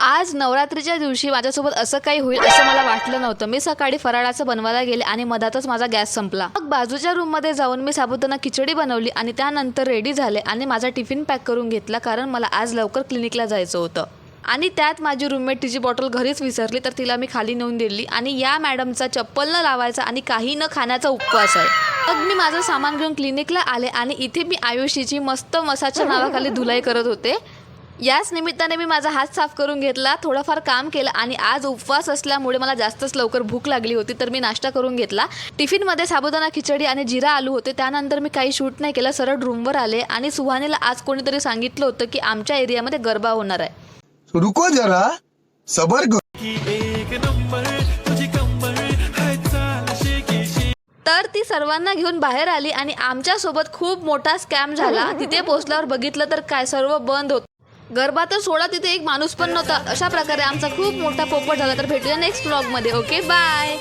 आज नवरात्रीच्या दिवशी माझ्यासोबत असं काही होईल असं मला वाटलं नव्हतं। मी सकाळी फराळाचं बनवायला गेले आणि मधातच माझा गॅस संपला। मग बाजूच्या रूममध्ये जाऊन मी साबुदाणा खिचडी बनवली आणि त्यानंतर रेडी झाले आणि माझा टिफिन पॅक करून घेतला, कारण मला आज लवकर क्लिनिकला जायचं होतं। आणि त्यात माझी रूममेट तिची बॉटल घरीच विसरली, तर तिला मी खाली नेऊन दिली। आणि या मॅडमचा चप्पल न लावायचा आणि काही न खाण्याचा उपवास आहे। मग मी माझं सामान घेऊन क्लिनिकला आले आणि इथे मी आयुषीची मस्त मसाजच्या नावाखाली धुलाई करत होते। याच निमित्ताने मी माझा हात साफ करून घेतला, थोडंफार काम केलं आणि आज उपवास असल्यामुळे मला जास्तच लवकर भूक लागली होती, तर मी नाश्ता करून घेतला। टिफिनमध्ये साबुदाणा खिचडी आणि जिरा आलू होते। त्यानंतर मी काही शूट नाही केलं, सरळ रूमवर आले आणि सुहानीला आज कोणीतरी सांगितलं होतं की आमच्या एरियामध्ये गरबा होणार आहे। रुको जरा सबर करो। तर ती सर्वांना घेऊन बाहेर आली आणि आमच्यासोबत खूप मोठा स्कॅम झाला। तिथे पोहोचल्यावर बघितलं तर काय सर्व बंद होतं। गरबा तर सोडा, तिथे एक माणूस पण नव्हता। अशा प्रकारे आमचा खूप मोठा पोपट झाला। तर भेटूया नेक्स्ट व्लॉगमध्ये। Okay, bye.